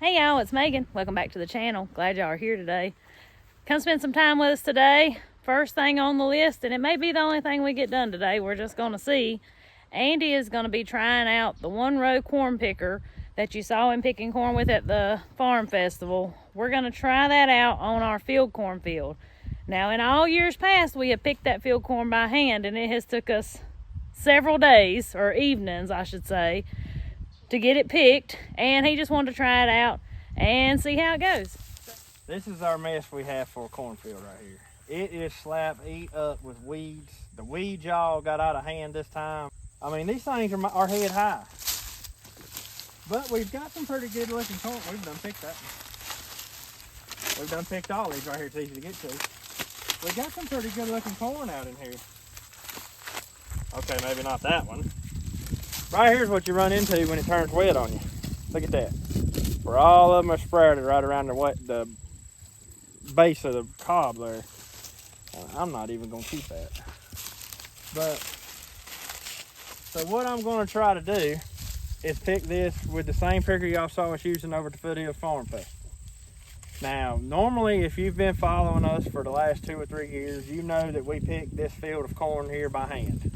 Hey y'all, it's Megan. Welcome back to the channel. Glad y'all are here today. Come spend some time with us today. First thing on the list, and it may be the only thing we get done today, we're just going to see. Andy is going to be trying out the one-row corn picker that you saw him picking corn with at the farm festival. We're going to try that out on our field corn field. Now, in all years past, we have picked that field corn by hand, and it has took us several days, or evenings, I should say, to get it picked, and he just wanted to try it out and see how it goes. This is our mess we have for a cornfield right here. It is slap eat up with weeds. The weeds, y'all, got out of hand this time. I mean, these things are head high. But we've got some pretty good looking corn. We've done picked that one. We've done picked all these right here. It's easy to get to. We got some pretty good looking corn out in here. Okay, maybe not that one. Right here's what you run into when it turns wet on you. Look at that. Where all of them are sprouted right around the base of the cob there. I'm not even going to keep that. But, so what I'm going to try to do is pick this with the same picker y'all saw us using over at the Foothills Farm Festival. Now, normally if you've been following us for the last 2 or 3 years, you know that we pick this field of corn here by hand.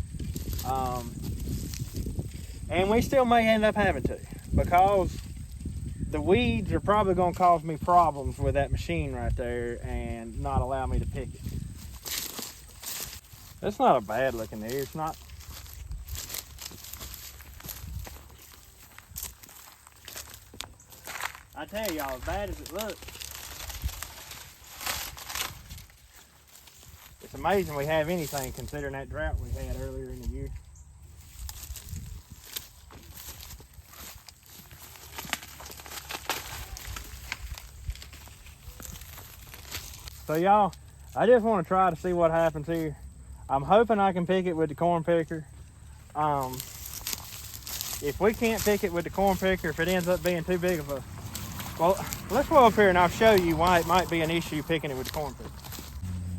And we still may end up having to, because the weeds are probably going to cause me problems with that machine right there and not allow me to pick it. It's not a bad looking ear. It's not. I tell y'all, as bad as it looks, it's amazing we have anything considering that drought we had earlier in the year. So y'all, I just want to try to see what happens here. I'm hoping I can pick it with the corn picker. If we can't pick it with the corn picker, if it ends up being too big of a... Well, let's go up here and I'll show you why it might be an issue picking it with the corn picker.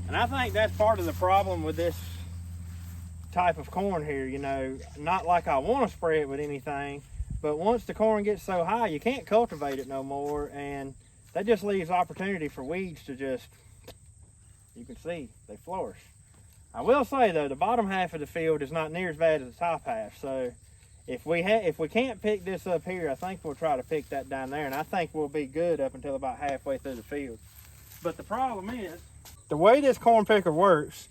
And I think that's part of the problem with this type of corn here, you know. Not like I want to spray it with anything, but once the corn gets so high, you can't cultivate it no more, and that just leaves opportunity for weeds to just... You can see they flourish. I will say though, the bottom half of the field is not near as bad as the top half. So if we can't pick this up here, I think we'll try to pick that down there, and I think we'll be good up until about halfway through the field. But the problem is, the way this corn picker works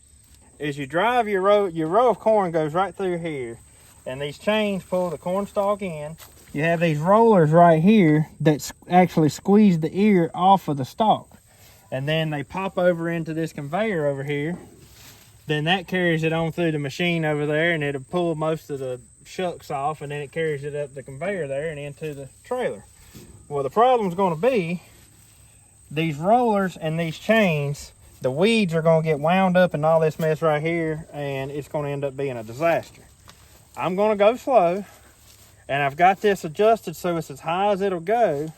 is you drive your row of corn goes right through here, and these chains pull the corn stalk in. You have these rollers right here that actually squeeze the ear off of the stalk. And then they pop over into this conveyor over here. Then that carries it on through the machine over there, and it'll pull most of the shucks off, and then it carries it up the conveyor there and into the trailer. Well, the problem's going to be these rollers and these chains. The weeds are going to get wound up in all this mess right here, and it's going to end up being a disaster. I'm going to go slow, and I've got this adjusted so it's as high as it'll go.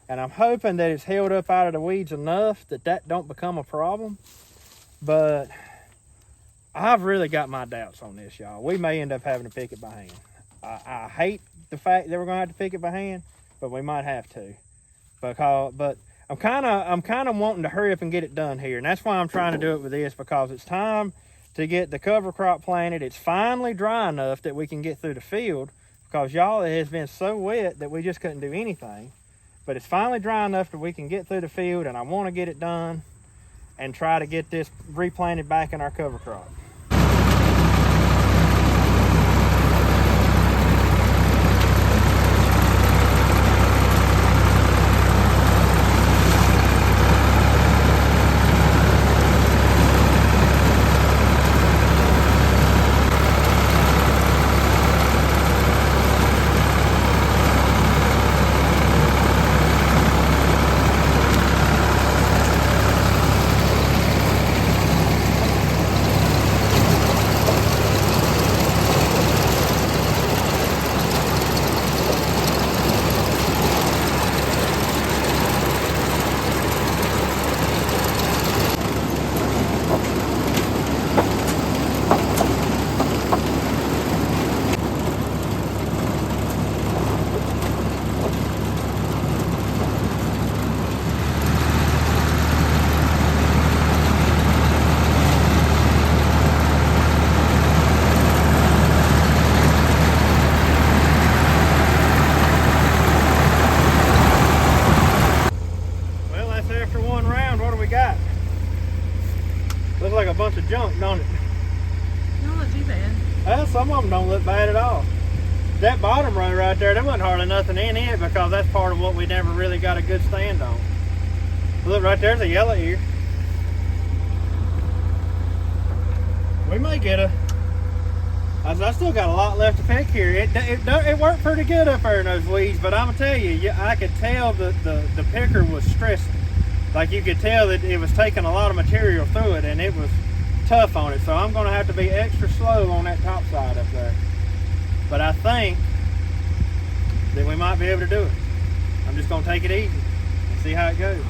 And I'm hoping that it's held up out of the weeds enough that don't become a problem. But I've really got my doubts on this, y'all. We may end up having to pick it by hand. I hate the fact that we're gonna have to pick it by hand, but we might have to. But I'm kind of wanting to hurry up and get it done here, and that's why I'm trying to do it with this, because it's time to get the cover crop planted. It's finally dry enough that we can get through the field, because y'all, it has been so wet that we just couldn't do anything. But it's finally dry enough that we can get through the field, and I want to get it done and try to get this replanted back in our cover crop. bottom don't look bad at all. That bottom row right there, there wasn't hardly nothing in it because that's part of what we never really got a good stand on. Look, right there's a yellow ear. We may get a... I still got a lot left to pick here. It worked pretty good up there in those weeds, but I'm gonna tell you, I could tell the picker was stressing. Like you could tell that it was taking a lot of material through it, and it was tough on it. So I'm gonna have to be extra slow on that top side up there. But I think that we might be able to do it. I'm just gonna take it easy and see how it goes.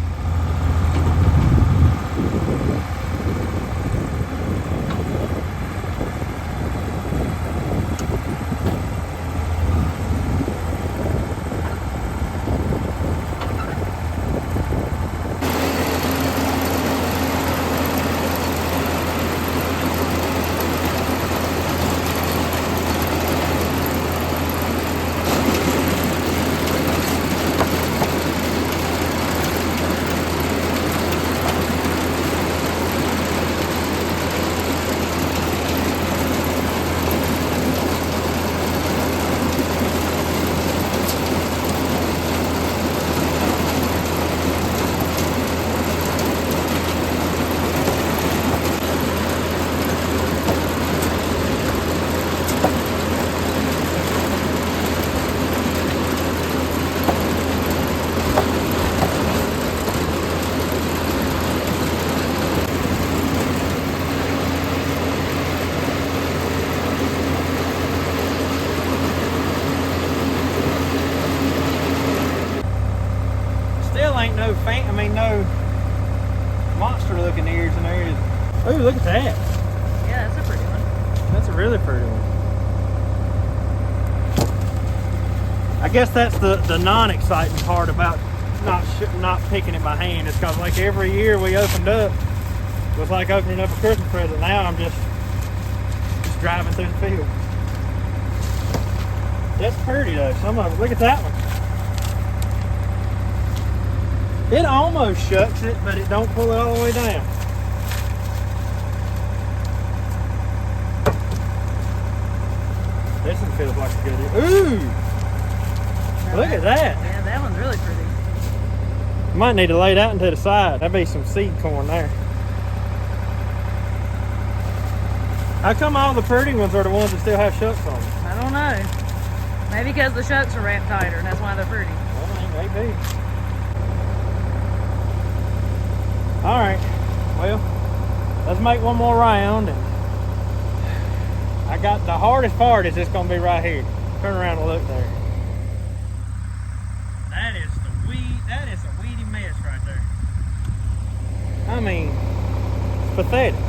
No monster looking ears in there. Oh, look at that. Yeah, that's a pretty one. That's a really pretty one. I guess that's the non-exciting part about not picking it by hand. It's because like every year we opened up, it was like opening up a Christmas present. Now I'm just driving through the field. That's pretty though. Some of it. Look at that one. It almost shucks it, but it don't pull it all the way down. This one feels like a good ear. Ooh! Now Look at that. Yeah, that one's really pretty. Might need to lay that into the side. That'd be some seed corn there. How come all the pretty ones are the ones that still have shucks on them? I don't know. Maybe because the shucks are wrapped tighter and that's why they're pretty. Well, maybe. All right, well, let's make one more round. And I got the hardest part is just gonna be right here. Turn around and look there. That is a weedy mess right there. I mean, it's pathetic.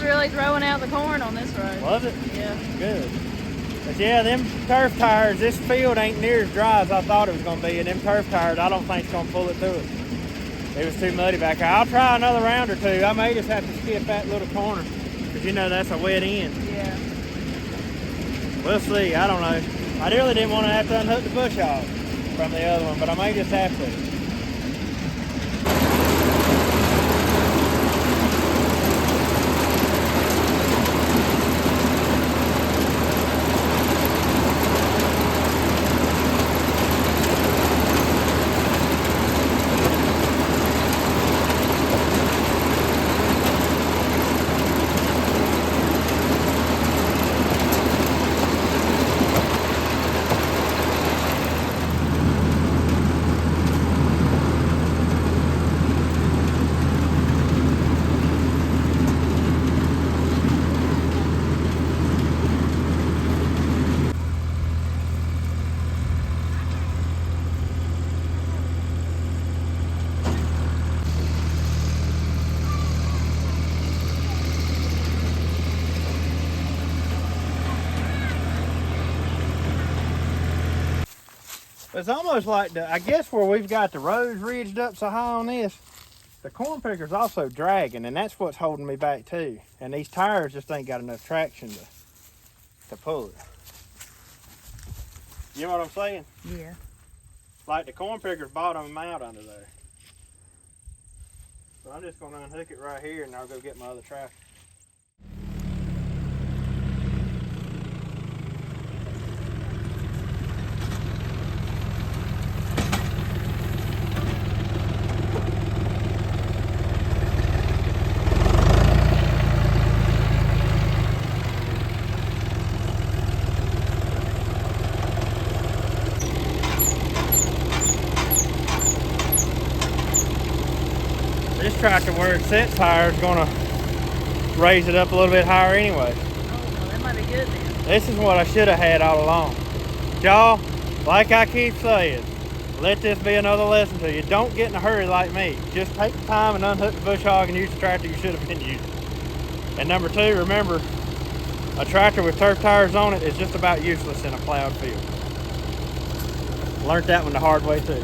was really throwing out the corn on this road. Was it? Yeah. Good. But yeah, them turf tires, this field ain't near as dry as I thought it was gonna be, and them turf tires, I don't think it's gonna pull it through it. It was too muddy back there. I'll try another round or two. I may just have to skip that little corner, because you know that's a wet end. Yeah. We'll see, I don't know. I really didn't want to have to unhook the bush hog from the other one, but I may just have to. It's almost like, I guess where we've got the rows ridged up so high on this, the corn picker's also dragging, and that's what's holding me back too. And these tires just ain't got enough traction to pull it. You know what I'm saying? Yeah. Like the corn picker's bottoming out under there. So I'm just gonna unhook it right here and I'll go get my other tractor. This tractor where it sits higher is gonna raise it up a little bit higher anyway. Oh, well, that might be good then. This is what I should have had all along. Y'all, like I keep saying, let this be another lesson to you. Don't get in a hurry like me. Just take the time and unhook the bush hog and use the tractor you should have been using. And number two, remember, a tractor with turf tires on it is just about useless in a plowed field. Learned that one the hard way too.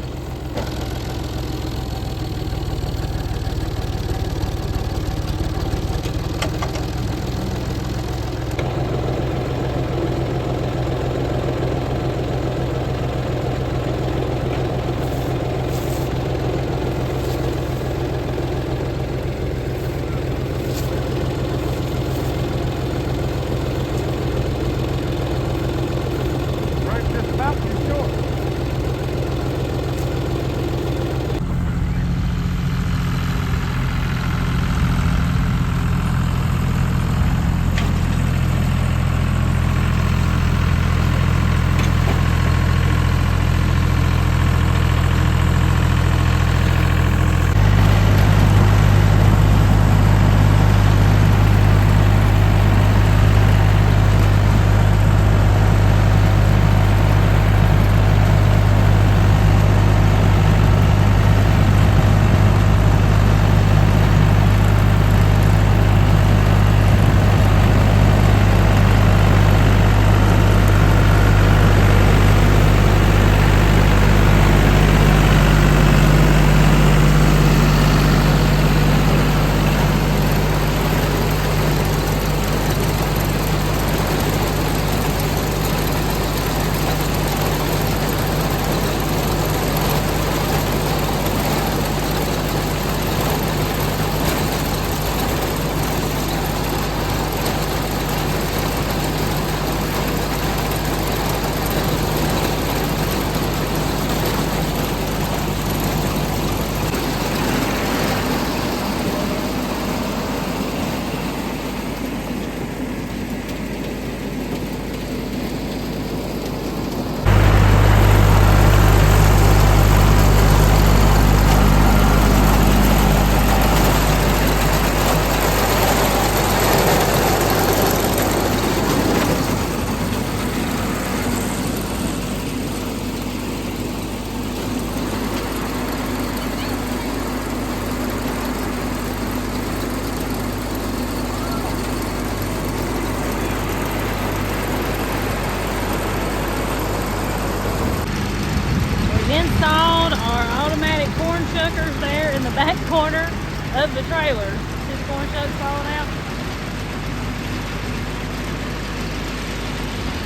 corner of the trailer. See the corn chokes falling out?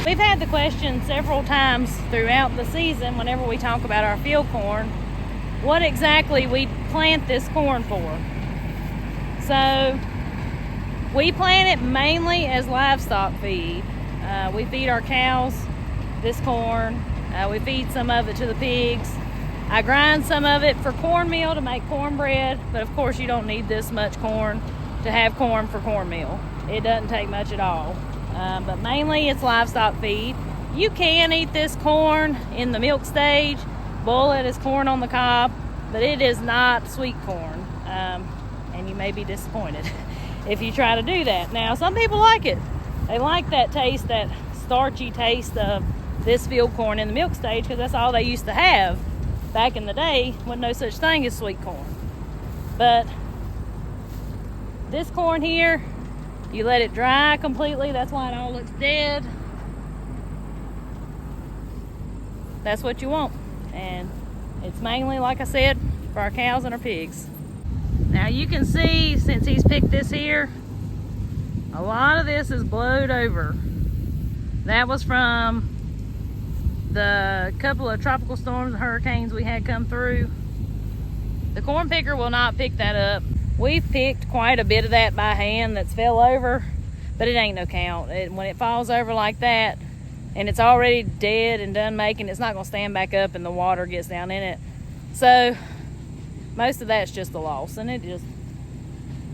We've had the question several times throughout the season whenever we talk about our field corn, what exactly we plant this corn for. So we plant it mainly as livestock feed. We feed our cows this corn. We feed some of it to the pigs. I grind some of it for cornmeal to make cornbread, but of course you don't need this much corn to have corn for cornmeal. It doesn't take much at all. But mainly it's livestock feed. You can eat this corn in the milk stage, boil it as corn on the cob, but it is not sweet corn. And you may be disappointed if you try to do that. Now, some people like it. They like that taste, that starchy taste of this field corn in the milk stage, because that's all they used to have. Back in the day, wasn't no such thing as sweet corn. But this corn here, you let it dry completely. That's why it all looks dead. That's what you want. And it's mainly, like I said, for our cows and our pigs. Now you can see, since he's picked this here, a lot of this is blowed over. That was from the couple of tropical storms and hurricanes we had come through. The corn picker will not pick that up. We've picked quite a bit of that by hand that's fell over, but it ain't no count. When it falls over like that and it's already dead and done making, it's not gonna stand back up and the water gets down in it. So most of that's just a loss, and it just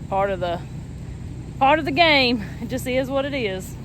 part of the game. It just is what it is.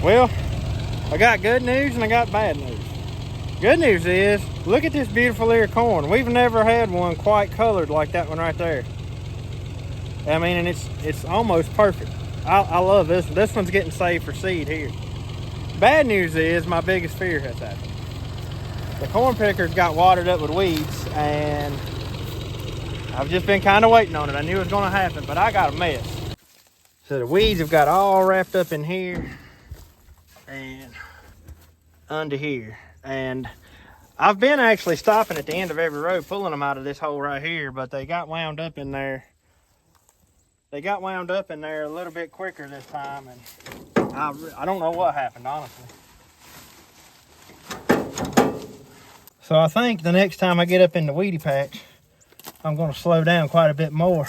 Well, I got good news and I got bad news. Good news is, look at this beautiful ear of corn. We've never had one quite colored like that one right there. I mean, and it's almost perfect. I love this. This one's getting saved for seed here. Bad news is, my biggest fear has happened. The corn pickers got watered up with weeds, and I've just been kind of waiting on it. I knew it was going to happen, but I got a mess. So the weeds have got all wrapped up in here and under here, and I've been actually stopping at the end of every row, pulling them out of this hole right here, but they got wound up in there. They got wound up in there a little bit quicker this time, and I don't know what happened, honestly. So I think the next time I get up in the weedy patch, I'm going to slow down quite a bit more.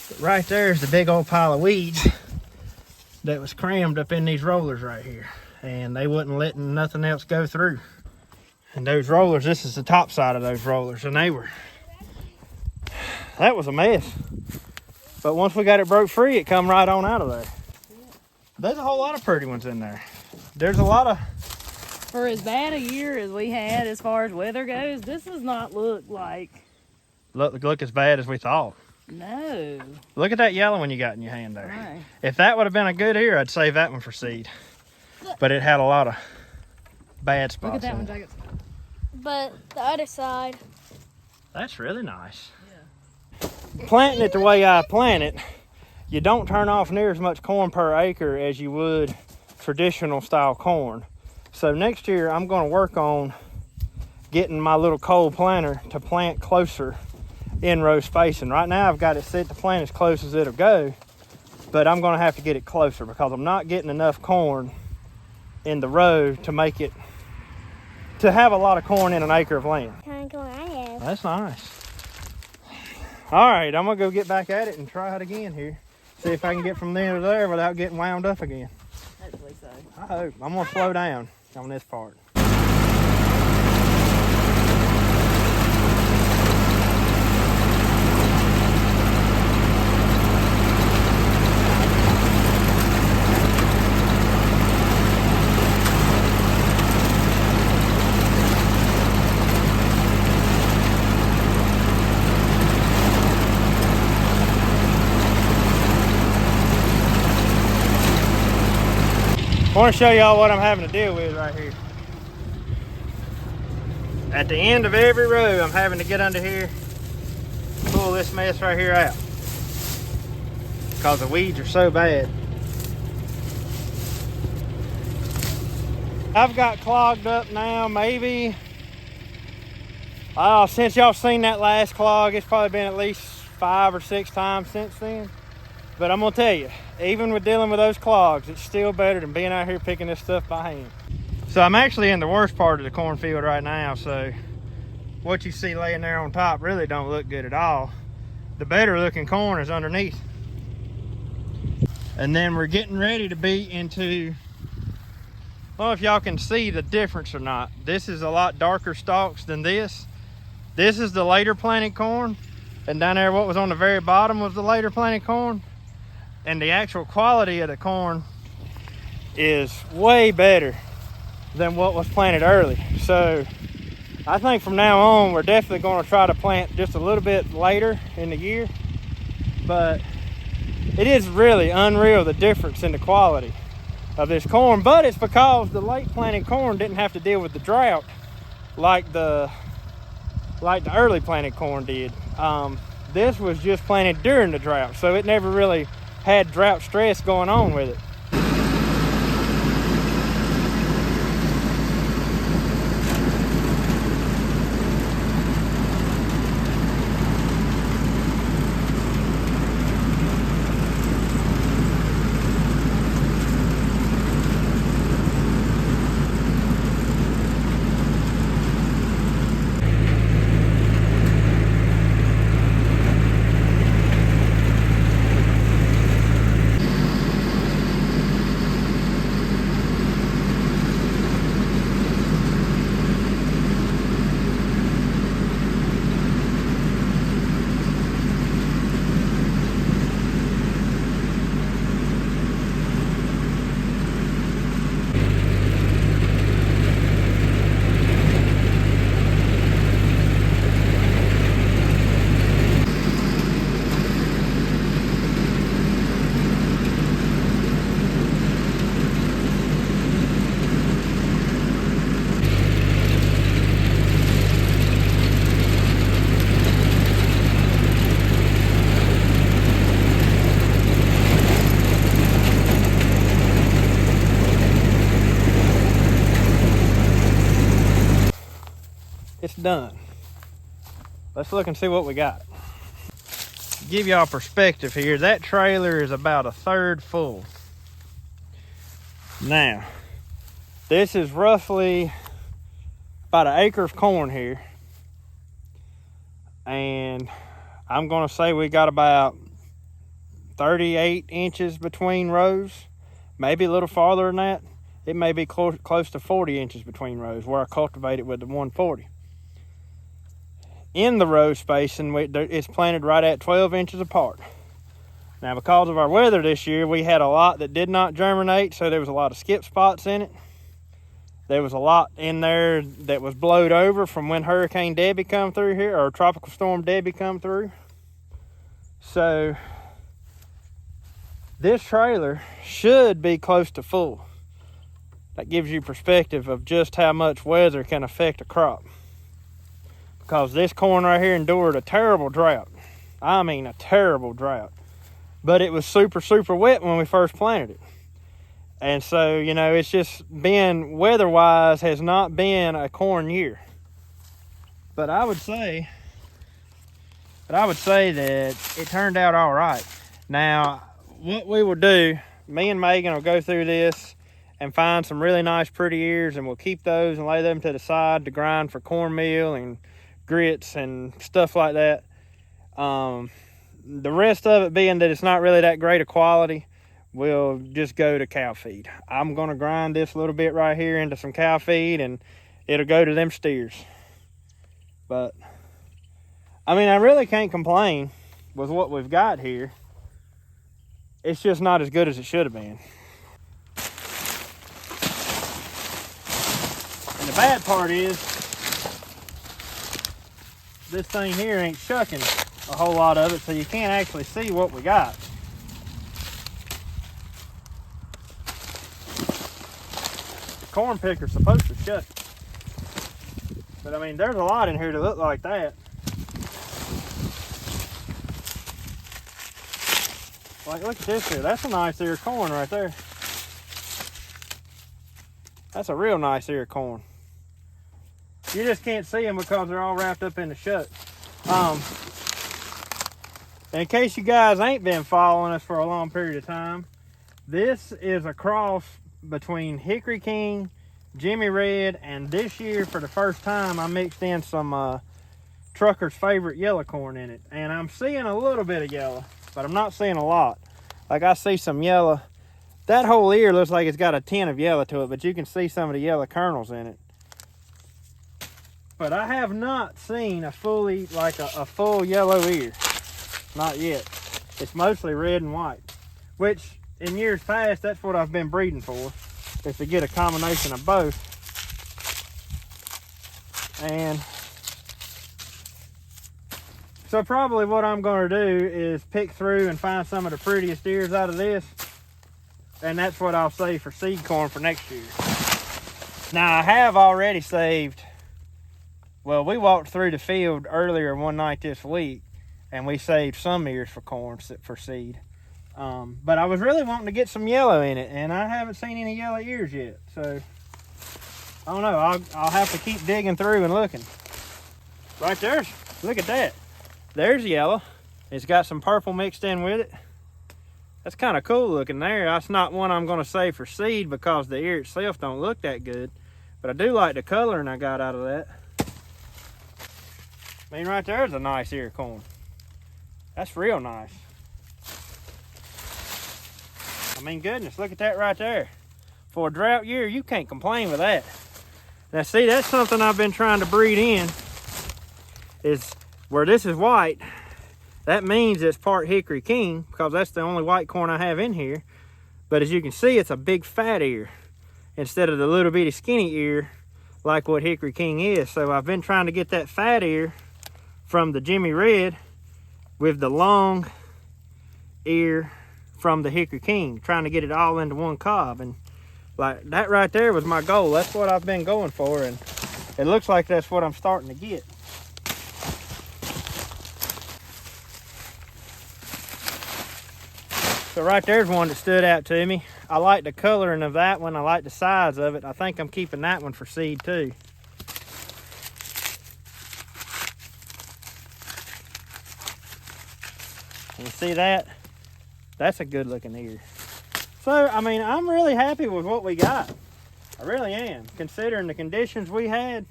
But right there is the big old pile of weeds that was crammed up in these rollers right here, and they wasn't letting nothing else go through. And those rollers, this is the top side of those rollers, and that was a mess. But once we got it broke free, it come right on out of there. There's a whole lot of pretty ones in there. There's a lot of... For as bad a year as we had as far as weather goes, this does not look as bad as we thought. No. Look at that yellow one you got in your hand there. Right. If that would have been a good ear, I'd save that one for seed. But it had a lot of bad spots. Look at that one, Jacob. But the other side. That's really nice. Yeah. Planting it the way I plant it, you don't turn off near as much corn per acre as you would traditional style corn. So next year I'm going to work on getting my little cold planter to plant closer in row spacing. Right now I've got it set to plant as close as it'll go, but I'm going to have to get it closer because I'm not getting enough corn in the row to make it, to have a lot of corn in an acre of land. Kind of corn I have. That's nice. All right, I'm going to go get back at it and try it again here. See if I can get from there to there without getting wound up again. Hopefully so. I hope. I'm going to slow down on this part. I want to show y'all what I'm having to deal with right here. At the end of every row, I'm having to get under here, pull this mess right here out because the weeds are so bad. I've got clogged up now, maybe, since y'all seen that last clog, it's probably been at least 5 or 6 times since then. But I'm gonna tell you, even with dealing with those clogs, it's still better than being out here picking this stuff by hand. So I'm actually in the worst part of the cornfield right now, so what you see laying there on top really don't look good at all. The better looking corn is underneath. And then we're getting ready to be into, I don't know if y'all can see the difference or not. This is a lot darker stalks than this. This is the later planted corn, and down there what was on the very bottom was the later planted corn. And the actual quality of the corn is way better than what was planted early. So I think from now on, we're definitely going to try to plant just a little bit later in the year. But it is really unreal, the difference in the quality of this corn. But it's because the late planted corn didn't have to deal with the drought like the early planted corn did. This was just planted during the drought, so it never really had drought stress going on with it. It's done. Let's look and see what we got. Give y'all perspective here. That trailer is about 1/3 full. Now, this is roughly about 1 acre of corn here. And I'm gonna say we got about 38 inches between rows, maybe a little farther than that. It may be close to 40 inches between rows where I cultivate it with the 140. In the row spacing, it's planted right at 12 inches apart. Now, because of our weather this year, we had a lot that did not germinate, so there was a lot of skip spots in it. There was a lot in there that was blowed over from when Hurricane Debbie come through here, or Tropical Storm Debbie come through. So this trailer should be close to full. That gives you perspective of just how much weather can affect a crop. Because this corn right here endured a terrible drought. I mean, a terrible drought. But it was super, super wet when we first planted it. And so, you know, it's just been, weather-wise, has not been a corn year. But I would say that it turned out all right. Now, what we will do, me and Megan will go through this and find some really nice, pretty ears, and we'll keep those and lay them to the side to grind for cornmeal and grits and stuff like that. The rest of it, being that it's not really that great a quality, we'll just go to cow feed. I'm going to grind this a little bit right here into some cow feed, and it'll go to them steers. But I mean, I really can't complain with what we've got here. It's just not as good as it should have been. And the bad part is, this thing here ain't shucking a whole lot of it, so you can't actually see what we got. corn picker's supposed to shut it. But I mean, there's a lot in here to look like that. Like, look at this here. That's a nice ear of corn right there. That's a real nice ear of corn. You just can't see them because they're all wrapped up in the shut. In case you guys ain't been following us for a long period of time, this is a cross between Hickory King, Jimmy Red, and this year for the first time I mixed in some Trucker's Favorite yellow corn in it. And I'm seeing a little bit of yellow, but I'm not seeing a lot. Like, I see some yellow. That whole ear looks like it's got a tint of yellow to it, but you can see some of the yellow kernels in it. But I have not seen a fully, like a full yellow ear. Not yet. It's mostly red and white, which in years past, that's what I've been breeding for, is to get a combination of both. And so probably what I'm going to do is pick through and find some of the prettiest ears out of this, and that's what I'll save for seed corn for next year. Now, I have already saved, well, we walked through the field earlier one night this week, and we saved some ears for corn for seed. But I was really wanting to get some yellow in it, and I haven't seen any yellow ears yet. So, I don't know. I'll have to keep digging through and looking. Right there, look at that. There's yellow. It's got some purple mixed in with it. That's kind of cool looking there. That's not one I'm going to save for seed because the ear itself don't look that good. But I do like the coloring I got out of that. I mean, right there's a nice ear of corn. That's real nice. I mean, goodness, look at that right there. For a drought year, you can't complain with that. Now, see, that's something I've been trying to breed in, is where this is white, that means it's part Hickory King, because that's the only white corn I have in here. But as you can see, it's a big fat ear instead of the little bitty skinny ear like what Hickory King is. So I've been trying to get that fat ear from the Jimmy Red with the long ear from the Hickory King, trying to get it all into one cob. And like that right there was my goal. That's what I've been going for, and it looks like that's what I'm starting to get. So right there's one that stood out to me. I like the coloring of that one. I like the size of it. I think I'm keeping that one for seed too. You see that? That's a good looking ear. So, I mean, I'm really happy with what we got. I really am. Considering the conditions we had,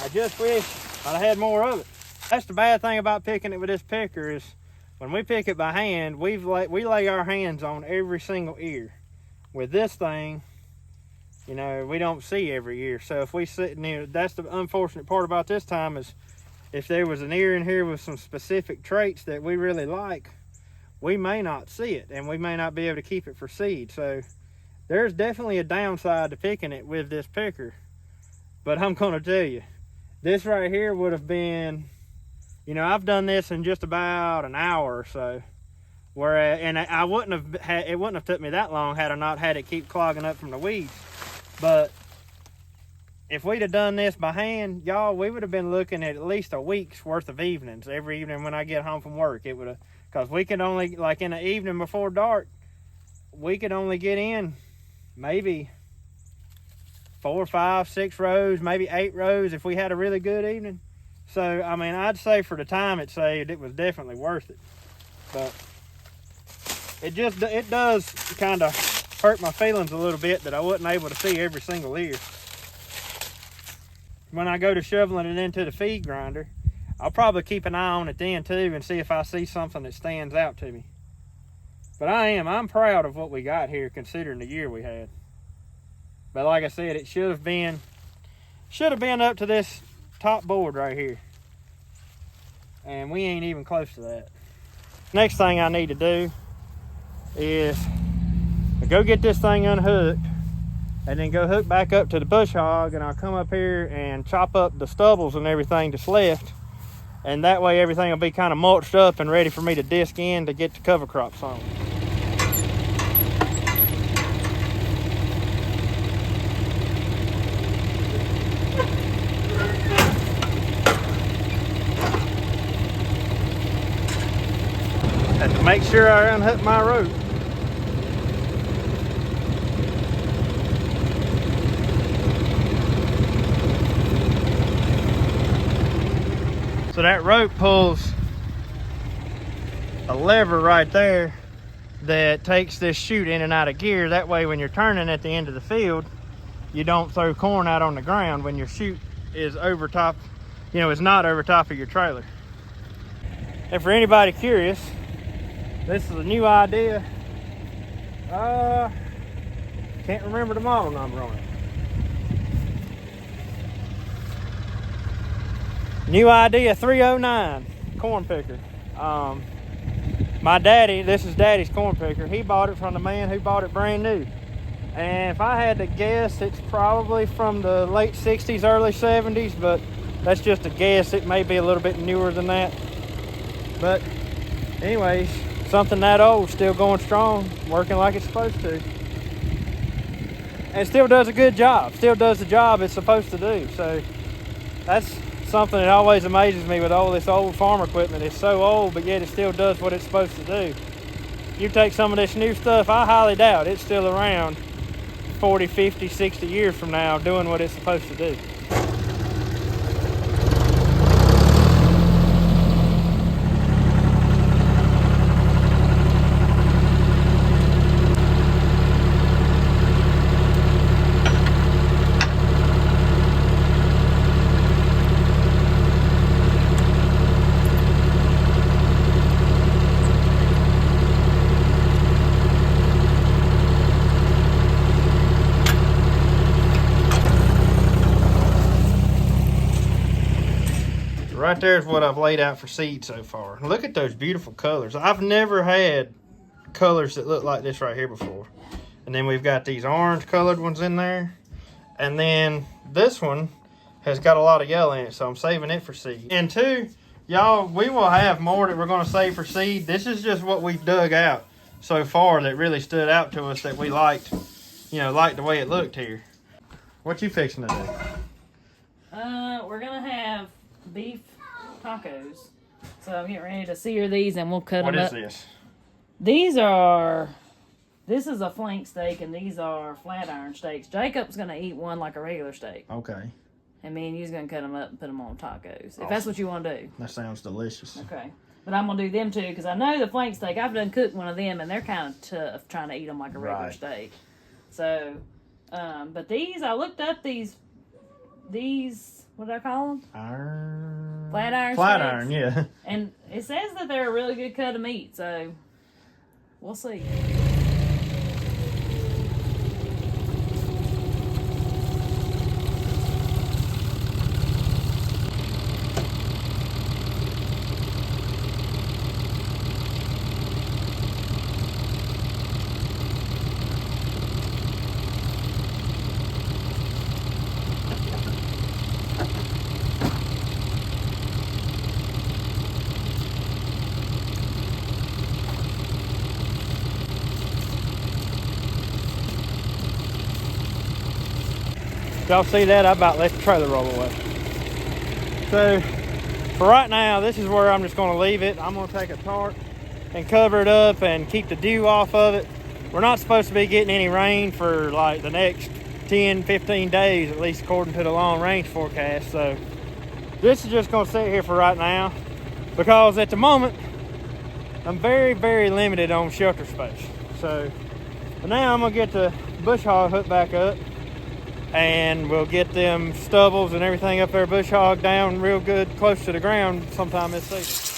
I just wish I'd had more of it. That's the bad thing about picking it with this picker is when we pick it by hand, we lay our hands on every single ear. With this thing, you know, we don't see every ear. So if we sit near, that's the unfortunate part about this time is if there was an ear in here with some specific traits that we really like, we may not see it and we may not be able to keep it for seed. So there's definitely a downside to picking it with this picker. But I'm gonna tell you, this right here would have been, you know, I've done this in just about an hour or so. Whereas, and I wouldn't have had, it wouldn't have took me that long had I not had it keep clogging up from the weeds. But if we'd have done this by hand, y'all, we would have been looking at least a week's worth of evenings. Every evening when I get home from work, it would have, because we could only, like in the evening before dark, we could only get in maybe 4, 5, 6 rows, maybe 8 rows if we had a really good evening. So, I mean, I'd say for the time it saved, it was definitely worth it. But it does kind of hurt my feelings a little bit that I wasn't able to see every single ear. When I go to shoveling it into the feed grinder, I'll probably keep an eye on it then too and see if I see something that stands out to me. But I'm proud of what we got here considering the year we had. But like I said, it should have been up to this top board right here. And we ain't even close to that. Next thing I need to do is go get this thing unhooked and then go hook back up to the bush hog, and I'll come up here and chop up the stubbles and everything that's left. And that way everything will be kind of mulched up and ready for me to disc in to get the cover crops on. Make sure I unhook my rope. So that rope pulls a lever right there that takes this chute in and out of gear. That way when you're turning at the end of the field, you don't throw corn out on the ground when your chute is over top, you know, it's not over top of your trailer. And for anybody curious, this is a new idea. Can't remember the model number on it. New idea 309 corn picker. My daddy, this is Daddy's corn picker. He bought it from the man who bought it brand new. And if I had to guess, it's probably from the late 60s, early 70s, but that's just a guess. It may be a little bit newer than that. But anyways, something that old, still going strong, working like it's supposed to. And still does a good job. Still does the job it's supposed to do. So that's something that always amazes me with all this old farm equipment. It's so old, but yet it still does what it's supposed to do. You take some of this new stuff, I highly doubt it's still around 40, 50, 60 years from now doing what it's supposed to do. Right there is what I've laid out for seed so far. Look at those beautiful colors. I've never had colors that look like this right here before. And then we've got these orange colored ones in there. And then this one has got a lot of yellow in it, so I'm saving it for seed. And two, y'all, we will have more that we're gonna save for seed. This is just what we've dug out so far that really stood out to us that we liked, you know, liked the way it looked here. What you fixing to do? We're gonna have beef tacos. So I'm getting ready to sear these and we'll cut them up. What is this? This is a flank steak and these are flat iron steaks. Jacob's gonna eat one like a regular steak. Okay. And me and you's gonna cut them up and put them on tacos. Awesome. If that's what you want to do. That sounds delicious. Okay. But I'm gonna do them too because I know the flank steak, I've done cooked one of them and they're kind of tough trying to eat them like a regular steak. So, but these, I looked up these, what did I call them? Flat iron Flat steaks. iron, yeah. And it says that they're a really good cut of meat, so we'll see. Y'all see that? I about let the trailer roll away. So for right now, this is where I'm just gonna leave it. I'm gonna take a tarp and cover it up and keep the dew off of it. We're not supposed to be getting any rain for like the next 10, 15 days, at least according to the long range forecast. So this is just gonna sit here for right now because at the moment, I'm very, very limited on shelter space. So for now I'm gonna get the bush hog hooked back up and we'll get them stubbles and everything up there bush hog down real good close to the ground sometime this season.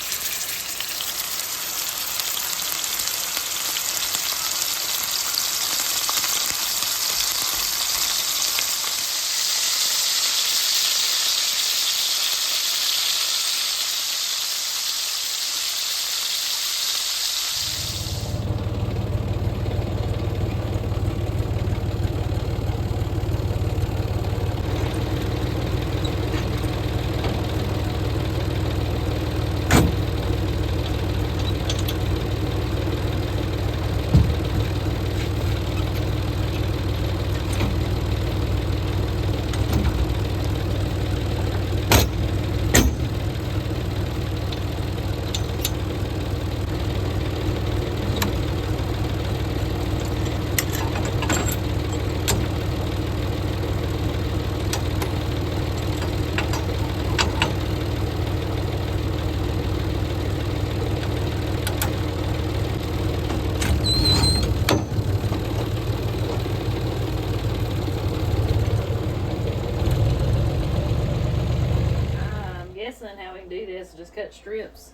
can do this is just cut strips.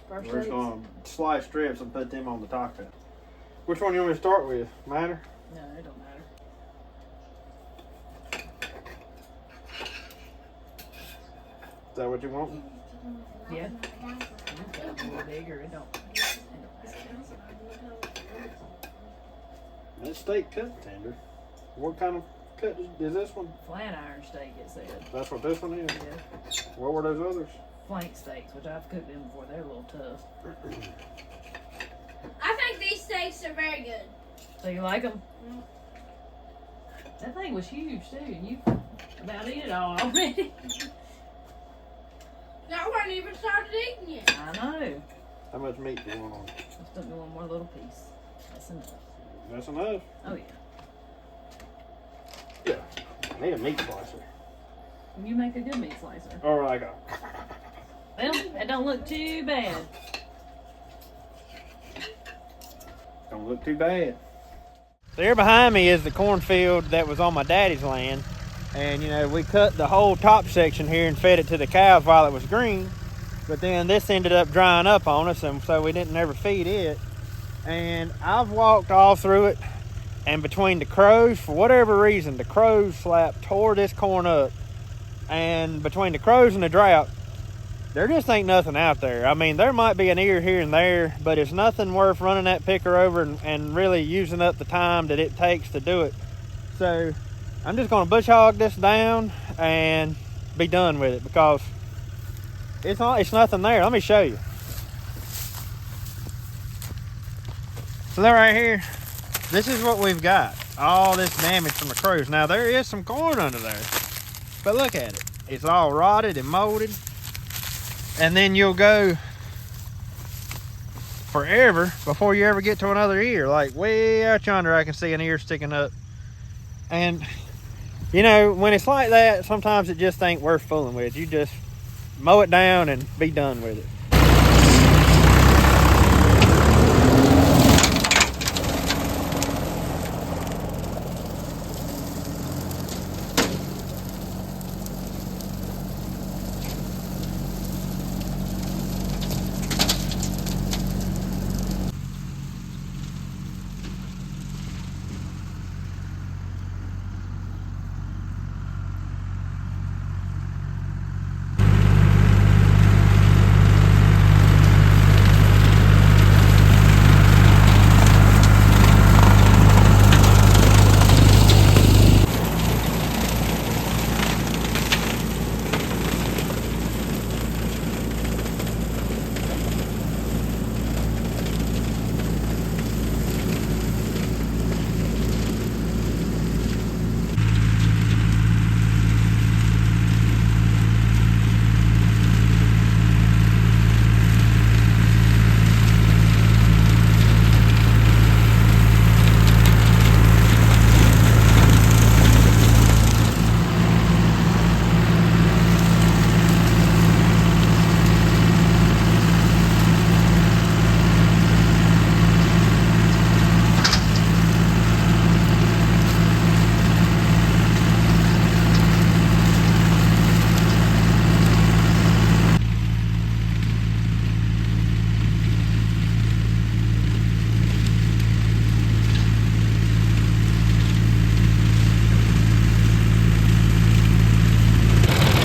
We're just gonna slice strips and put them on the taco. Which one you want me to start with? Matter? No, it don't matter. Is that what you want? Yeah. A little bigger, it don't That steak cut tender. What kind of cut is this one? Flat iron steak, it said. That's what this one is? Yeah. What were those others? Flank steaks, which I've cooked them before. They're a little tough. I think these steaks are very good. So you like them? That thing was huge too, and you about ate it all already. I wasn't even started eating yet. I know. How much meat do you want on it? Just took me one more little piece. That's enough. That's enough? Oh yeah. Yeah. I need a meat slicer. You make a good meat slicer. All right, I got it. Well, that don't look too bad. Don't look too bad. There behind me is the cornfield that was on my daddy's land. And, you know, we cut the whole top section here and fed it to the cows while it was green. But then this ended up drying up on us, and so we didn't ever feed it. And I've walked all through it. And between the crows, for whatever reason, the crows tore this corn up. And between the crows and the drought, there just ain't nothing out there. I mean, there might be an ear here and there, but it's nothing worth running that picker over and really using up the time that it takes to do it. So I'm just gonna bush hog this down and be done with it because it's nothing there. Let me show you. So there right here, this is what we've got. All this damage from the crows. Now there is some corn under there, but look at it. It's all rotted and molded. And then you'll go forever before you ever get to another ear. Like way out yonder, I can see an ear sticking up. And you know, when it's like that, sometimes it just ain't worth fooling with. You just mow it down and be done with it.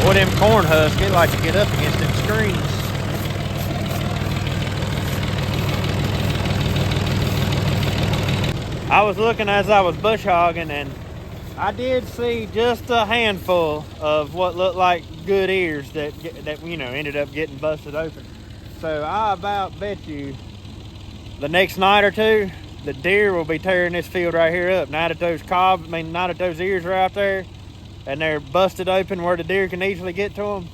Boy, them corn husks, they like to get up against them screens. I was looking as I was bush hogging, and I did see just a handful of what looked like good ears that you know ended up getting busted open. So I about bet you the next night or two, the deer will be tearing this field right here up. Now that those ears are out there and they're busted open where the deer can easily get to them.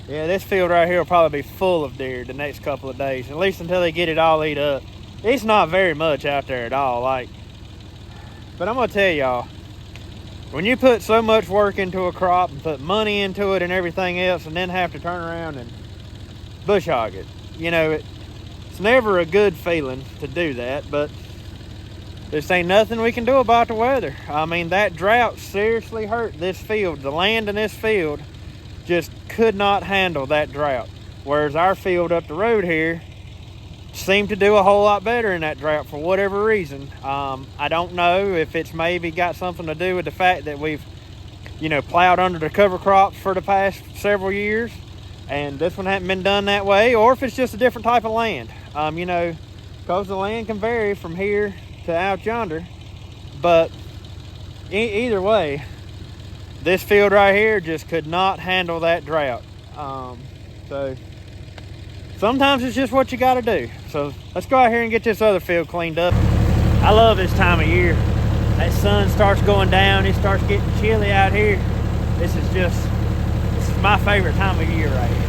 Yeah, this field right here will probably be full of deer the next couple of days, at least until they get it all eat up. It's not very much out there at all, but I'm gonna tell y'all, when you put so much work into a crop and put money into it and everything else and then have to turn around and bush hog it, you know, it's never a good feeling to do that, but this ain't nothing we can do about the weather. I mean, that drought seriously hurt this field. The land in this field just could not handle that drought. Whereas our field up the road here seemed to do a whole lot better in that drought for whatever reason. I don't know if it's maybe got something to do with the fact that we've, plowed under the cover crops for the past several years, and this one hadn't been done that way, or if it's just a different type of land. Because the land can vary from here to out yonder, but either way, this field right here just could not handle that drought. So sometimes it's just what you got to do. So let's go out here and get this other field cleaned up. I love this time of year. That sun starts going down, it starts getting chilly out here. This is my favorite time of year right here.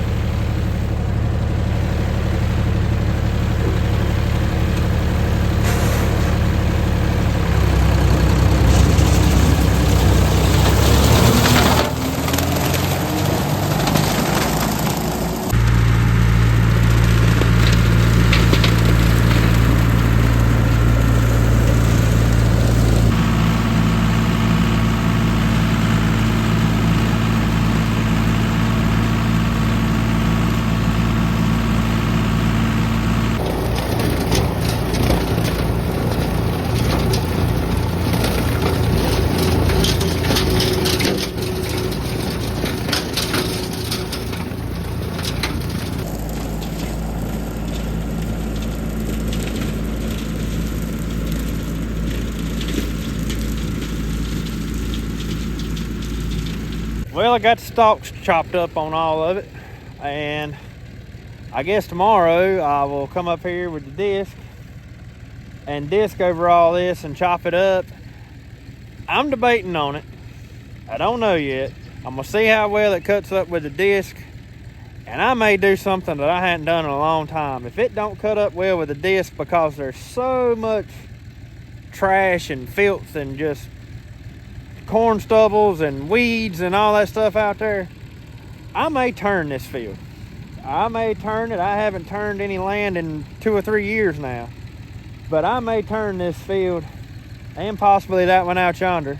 Well, I got the stalks chopped up on all of it, and I guess tomorrow I will come up here with the disc and disc over all this and chop it up. I'm debating on it. I don't know yet. I'm gonna see how well it cuts up with the disc, and I may do something that I hadn't done in a long time. If it don't cut up well with the disc because there's so much trash and filth and just corn stubbles and weeds and all that stuff out there, I may turn this field. I may turn it. I haven't turned any land in 2 or 3 years now, but I may turn this field and possibly that one out yonder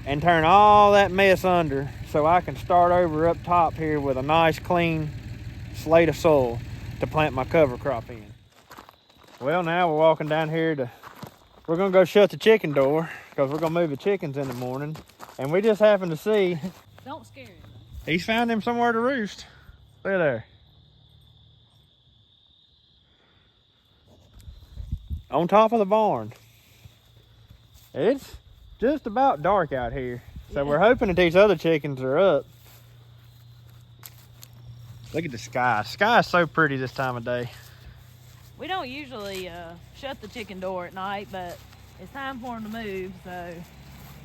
and turn all that mess under so I can start over up top here with a nice clean slate of soil to plant my cover crop in. Well, now we're walking down here we're gonna go shut the chicken door because we're gonna move the chickens in the morning, and we just happened to see Don't scare him. he's found him somewhere to roost. Look there. On top of the barn. It's just about dark out here, so we're hoping that these other chickens are up. Look at the sky. The sky is so pretty this time of day. We don't usually shut the chicken door at night, but it's time for them to move, so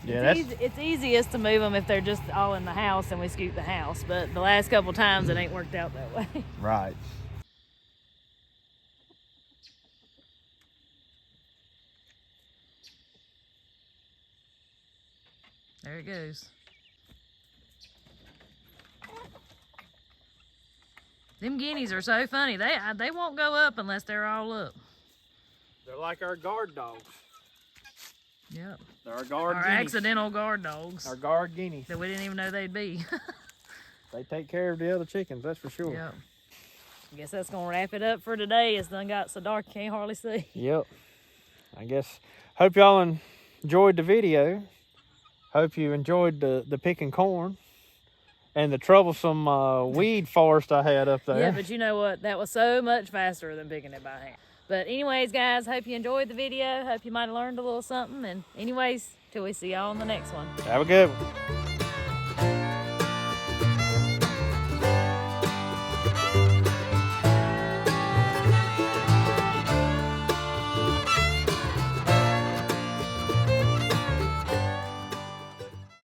Yeah, it's easiest to move them if they're just all in the house and we scoop the house, but the last couple times it ain't worked out that way. right. There it goes. Them guineas are so funny. They won't go up unless they're all up. They're like our guard dogs. Yep. They're our guard Our guineas. accidental guard dogs. Our guard guineas. That we didn't even know they'd be. They take care of the other chickens, that's for sure. Yep. I guess that's gonna wrap it up for today. It's done got so dark you can't hardly see. Yep. I guess, hope y'all enjoyed the video. Hope you enjoyed the picking corn and the troublesome weed forest I had up there. Yeah, but you know what? That was so much faster than picking it by hand. But anyways, guys, hope you enjoyed the video. Hope you might have learned a little something. And anyways, till we see y'all in the next one. Have a good one.